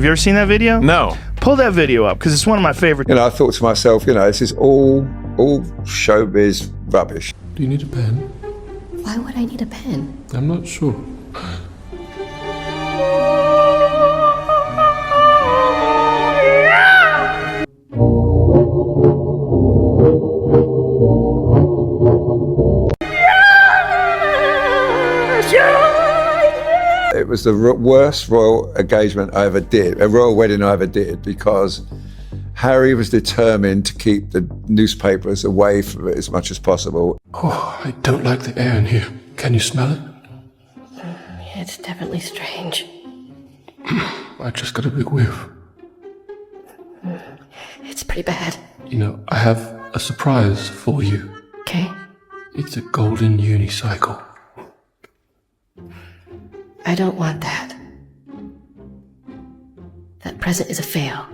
Have you ever seen that video? No. Pull that video up, because it's one of my favorite. I thought to myself, this is all showbiz rubbish. Do you need a pen? Why would I need a pen? I'm not sure. It was the worst royal engagement I ever did, a royal wedding I ever did, because Harry was determined to keep the newspapers away from it as much as possible. Oh, I don't like the air in here. Can you smell it? It's definitely strange. I just got a big whiff. It's pretty bad. I have a surprise for you. Okay? It's a golden unicycle. I don't want that. That present is a fail.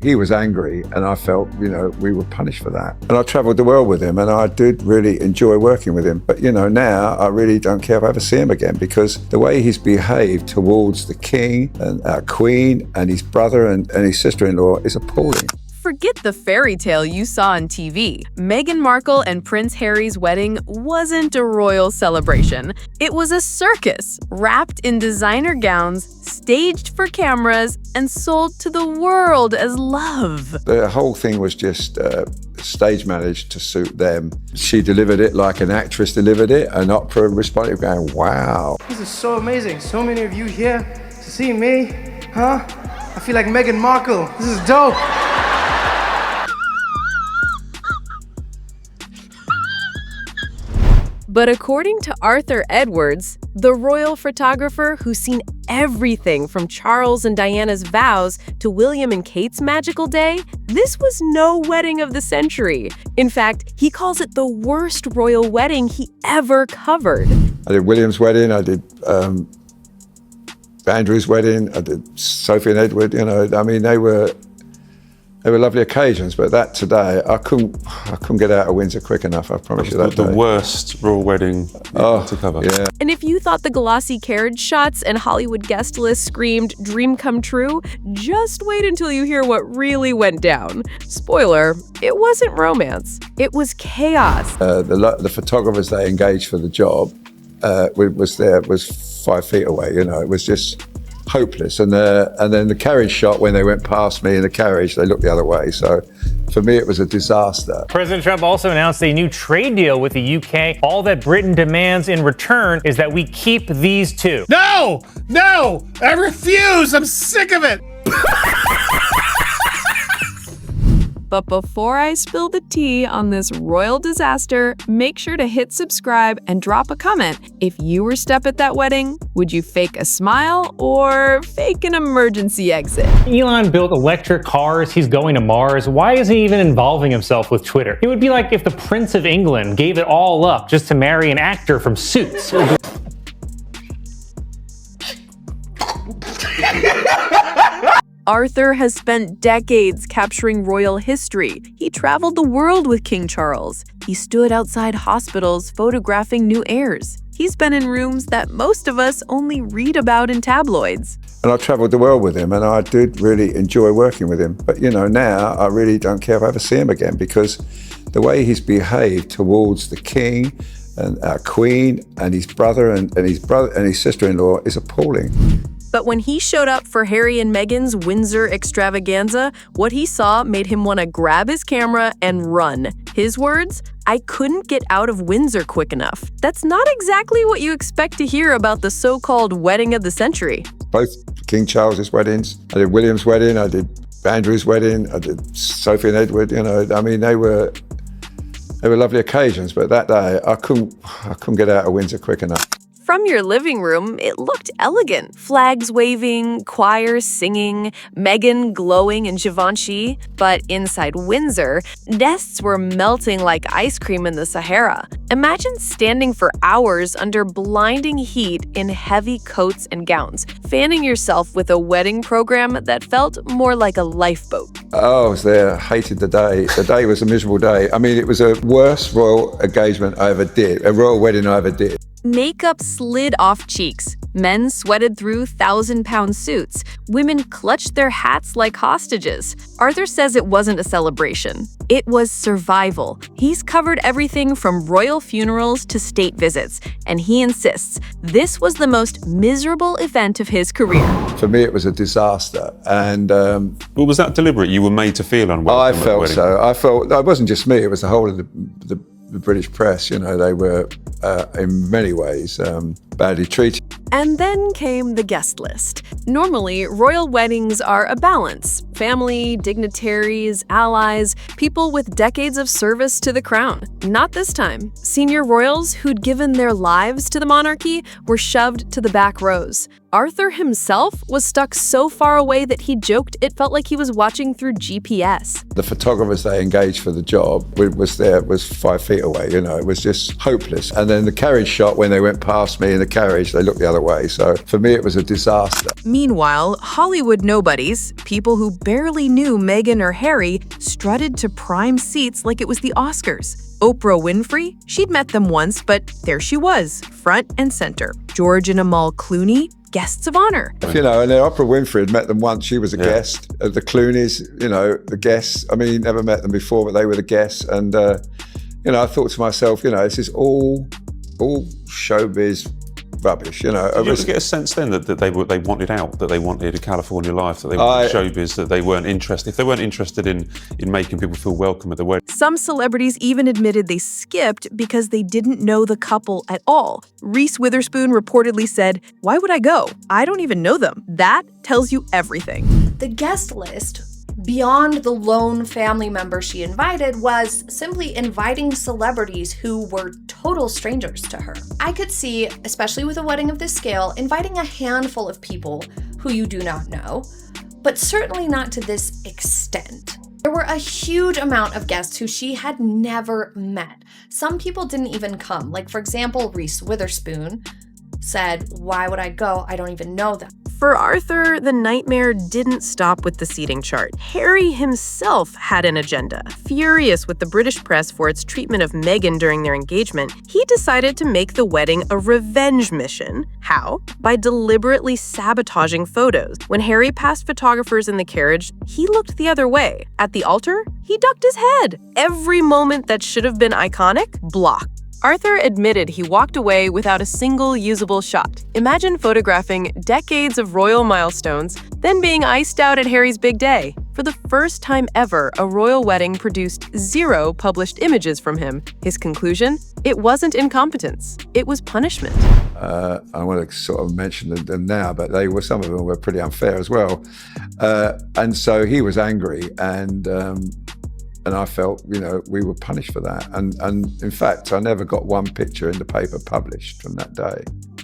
He was angry, and I felt, we were punished for that. And I travelled the world with him, and I did really enjoy working with him. But, now I really don't care if I ever see him again, because the way he's behaved towards the king and our queen and his brother and his sister-in-law is appalling. Forget the fairy tale you saw on TV. Meghan Markle and Prince Harry's wedding wasn't a royal celebration. It was a circus, wrapped in designer gowns, staged for cameras, and sold to the world as love. The whole thing was just stage managed to suit them. She delivered it like an actress delivered it, and Oprah responded going, wow. This is so amazing. So many of you here to see me, huh? I feel like Meghan Markle. This is dope. But according to Arthur Edwards, the royal photographer who's seen everything from Charles and Diana's vows to William and Kate's magical day, this was no wedding of the century. In fact, he calls it the worst royal wedding he ever covered. I did William's wedding, I did Andrew's wedding, I did Sophie and Edward, they were lovely occasions, but that today, I couldn't get out of Windsor quick enough, I promise you that The day. worst royal wedding to cover. Yeah. And if you thought the glossy carriage shots and Hollywood guest list screamed dream come true, just wait until you hear what really went down. Spoiler, it wasn't romance. It was chaos. The photographers they engaged for the job was 5 feet away, it was just hopeless. And then the carriage shot, when they went past me in the carriage, they looked the other way. So for me, it was a disaster. President Trump also announced a new trade deal with the UK. All that Britain demands in return is that we keep these two. No! I refuse! I'm sick of it! But before I spill the tea on this royal disaster, make sure to hit subscribe and drop a comment. If you were Step at that wedding, would you fake a smile or fake an emergency exit? Elon built electric cars, he's going to Mars. Why isn't he even involving himself with Twitter? It would be like if the Prince of England gave it all up just to marry an actor from Suits. Arthur has spent decades capturing royal history. He traveled the world with King Charles. He stood outside hospitals photographing new heirs. He's been in rooms that most of us only read about in tabloids. And I travelled the world with him, and I did really enjoy working with him. But now I really don't care if I ever see him again, because the way he's behaved towards the king and our queen and his brother and his sister-in-law is appalling. But when he showed up for Harry and Meghan's Windsor extravaganza, what he saw made him want to grab his camera and run. His words, "I couldn't get out of Windsor quick enough." That's not exactly what you expect to hear about the so-called wedding of the century. Both King Charles's weddings, I did William's wedding, I did Andrew's wedding, I did Sophie and Edward, they were lovely occasions, but that day I couldn't get out of Windsor quick enough. From your living room, it looked elegant. Flags waving, choirs singing, Meghan glowing in Givenchy. But inside Windsor, guests were melting like ice cream in the Sahara. Imagine standing for hours under blinding heat in heavy coats and gowns, fanning yourself with a wedding program that felt more like a lifeboat. Oh, I was there. I hated the day. The day was a miserable day. I mean, it was a worst royal engagement I ever did, a royal wedding I ever did. Makeup slid off cheeks. Men sweated through 1,000-pound suits. Women clutched their hats like hostages. Arthur says it wasn't a celebration. It was survival. He's covered everything from royal funerals to state visits, and he insists this was the most miserable event of his career. For me, it was a disaster. And Well, was that deliberate? You were made to feel unwelcome I at the felt wedding. so. I felt, it wasn't just me, it was the whole of the British press. You know, they were, in many ways, badly treated. And then came the guest list. Normally, royal weddings are a balance. Family, dignitaries, allies, people with decades of service to the crown. Not this time. Senior royals who'd given their lives to the monarchy were shoved to the back rows. Arthur himself was stuck so far away that he joked it felt like he was watching through GPS. The photographers they engaged for the job was 5 feet away, you know, it was just hopeless. And then the carriage shot, when they went past me in the carriage, they looked the other way. So for me, it was a disaster. Meanwhile, Hollywood nobodies, people who barely knew Meghan or Harry, strutted to prime seats like it was the Oscars. Oprah Winfrey? She'd met them once, but there she was, front and center. George and Amal Clooney? Guests of honor. You know, and then Oprah Winfrey had met them once. She was a guest. The Clooneys, you know, the guests. I mean, never met them before, but they were the guests. And, you know, I thought to myself, you know, this is all showbiz rubbish, you know. Did you ever get a sense then that they wanted out, that they wanted a California life, that they wanted showbiz, that they weren't interested? If they weren't interested in making people feel welcome at the wedding. Some celebrities even admitted they skipped because they didn't know the couple at all. Reese Witherspoon reportedly said, "Why would I go? I don't even know them." That tells you everything. The guest list, beyond the lone family member she invited, was simply inviting celebrities who were total strangers to her. I could see, especially with a wedding of this scale, inviting a handful of people who you do not know, but certainly not to this extent. There were a huge amount of guests who she had never met. Some people didn't even come. Like, for example, Reese Witherspoon said, "Why would I go? I don't even know them." For Arthur, the nightmare didn't stop with the seating chart. Harry himself had an agenda. Furious with the British press for its treatment of Meghan during their engagement, he decided to make the wedding a revenge mission. How? By deliberately sabotaging photos. When Harry passed photographers in the carriage, he looked the other way. At the altar, he ducked his head. Every moment that should have been iconic, blocked. Arthur admitted he walked away without a single usable shot. Imagine photographing decades of royal milestones, then being iced out at Harry's big day. For the first time ever, a royal wedding produced 0 published images from him. His conclusion? It wasn't incompetence. It was punishment. I want to sort of mention them now, but some of them were pretty unfair as well. And so he was angry, and I felt, you know, we were punished for that. And in fact, I never got one picture in the paper published from that day.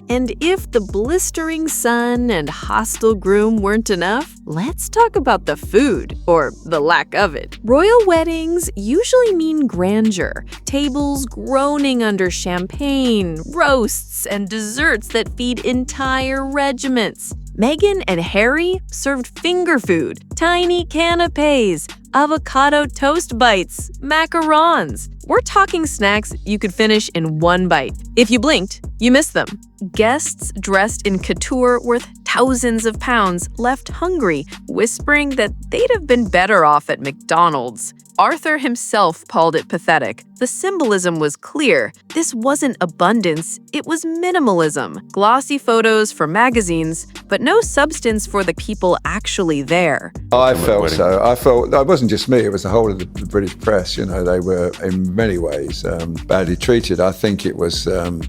And if the blistering sun and hostile groom weren't enough, let's talk about the food, or the lack of it. Royal weddings usually mean grandeur, tables groaning under champagne, roasts, and desserts that feed entire regiments. Meghan and Harry served finger food, tiny canapes, avocado toast bites, macarons. We're talking snacks you could finish in one bite. If you blinked, you missed them. Guests dressed in couture worth thousands of pounds left hungry, whispering that they'd have been better off at McDonald's. Arthur himself called it pathetic. The symbolism was clear. This wasn't abundance, it was minimalism. Glossy photos for magazines, but no substance for the people actually there. I felt so. I felt, that wasn't just me, it was the whole of the British press. You know, they were in many ways badly treated. I think it was,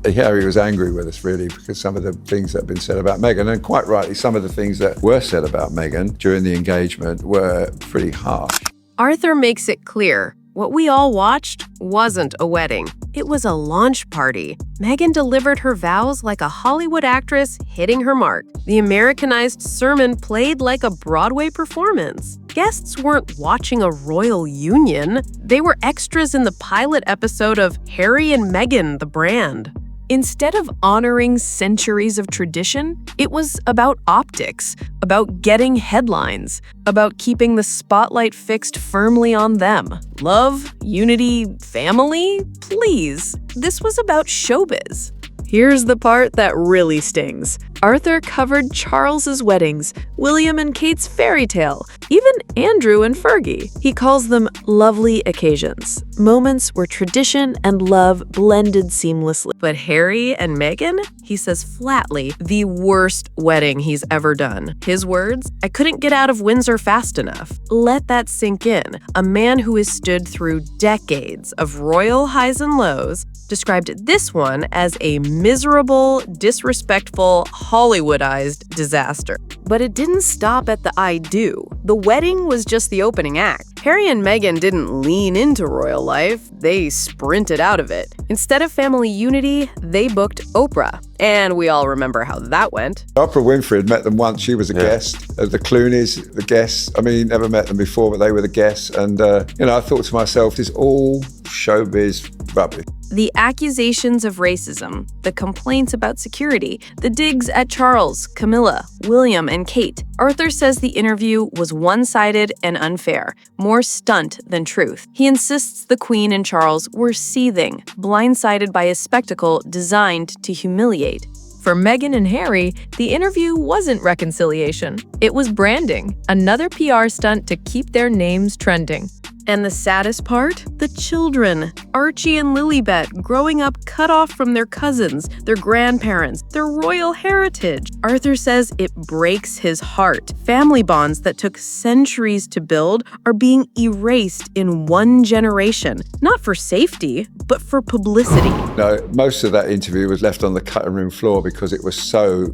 Harry was angry with us really, because some of the things that have been said about Meghan, and quite rightly, some of the things that were said about Meghan during the engagement were pretty harsh. Arthur makes it clear, What we all watched wasn't a wedding. It was a launch party. Meghan delivered her vows like a Hollywood actress hitting her mark. The Americanized sermon played like a Broadway performance. Guests weren't watching a royal union. They were extras in the pilot episode of Harry and Meghan, the brand. Instead of honoring centuries of tradition, it was about optics, about getting headlines, about keeping the spotlight fixed firmly on them. Love, unity, family? Please. This was about showbiz. Here's the part that really stings. Arthur covered Charles's weddings, William and Kate's fairy tale, even Andrew and Fergie. He calls them lovely occasions, moments where tradition and love blended seamlessly. But Harry and Meghan? He says flatly, the worst wedding he's ever done. His words, "I couldn't get out of Windsor fast enough." Let that sink in. A man who has stood through decades of royal highs and lows described this one as a miserable, disrespectful, Hollywoodized disaster. But it didn't stop at the I do. The wedding was just the opening act. Harry and Meghan didn't lean into royal life, they sprinted out of it. Instead of family unity, they booked Oprah. And we all remember how that went. Oprah Winfrey had met them once. She was a guest. The Clooneys, the guests. I mean, never met them before, but they were the guests. And, I thought to myself, this all showbiz rubbish. The accusations of racism, the complaints about security, the digs at Charles, Camilla, William, and Kate. Arthur says the interview was one-sided and unfair, more stunt than truth. He insists the Queen and Charles were seething, blindsided by a spectacle designed to humiliate. For Meghan and Harry, the interview wasn't reconciliation. It was branding, another PR stunt to keep their names trending. And the saddest part? The children. Archie and Lilibet growing up cut off from their cousins, their grandparents, their royal heritage. Arthur says it breaks his heart. Family bonds that took centuries to build are being erased in one generation. Not for safety, but for publicity. No, most of that interview was left on the cutting room floor because it was so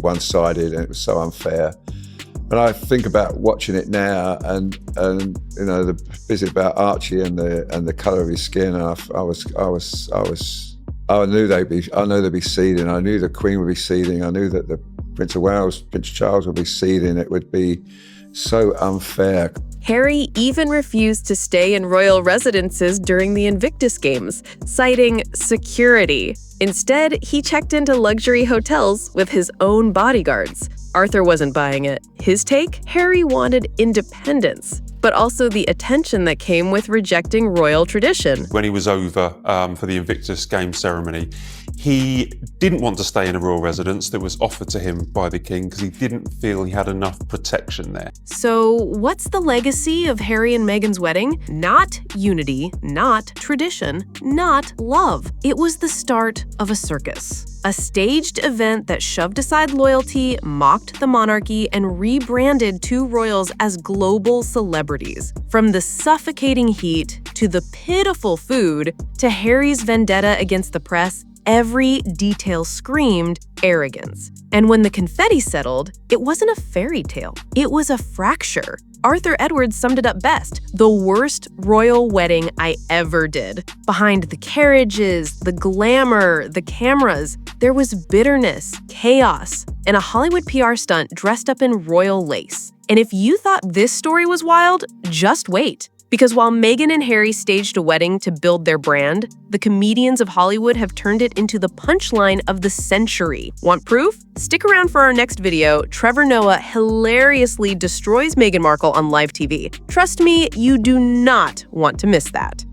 one-sided and it was so unfair. And I think about watching it now, and the bit about Archie and the colour of his skin. And I knew they'd be seething. I knew the Queen would be seething. I knew that the Prince of Wales, Prince Charles, would be seething. It would be so unfair. Harry even refused to stay in royal residences during the Invictus Games, citing security. Instead, he checked into luxury hotels with his own bodyguards. Arthur wasn't buying it. His take? Harry wanted independence, but also the attention that came with rejecting royal tradition. When he was over for the Invictus Games ceremony, he didn't want to stay in a royal residence that was offered to him by the king because he didn't feel he had enough protection there. So what's the legacy of Harry and Meghan's wedding? Not unity, not tradition, not love. It was the start of a circus. A staged event that shoved aside loyalty, mocked the monarchy, and rebranded two royals as global celebrities. From the suffocating heat, to the pitiful food, to Harry's vendetta against the press, every detail screamed arrogance. And when the confetti settled, it wasn't a fairy tale. It was a fracture. Arthur Edwards summed it up best: the worst royal wedding I ever did. Behind the carriages, the glamour, the cameras, there was bitterness, chaos, and a Hollywood PR stunt dressed up in royal lace. And if you thought this story was wild, just wait. Because while Meghan and Harry staged a wedding to build their brand, the comedians of Hollywood have turned it into the punchline of the century. Want proof? Stick around for our next video. Trevor Noah hilariously destroys Meghan Markle on live TV. Trust me, you do not want to miss that.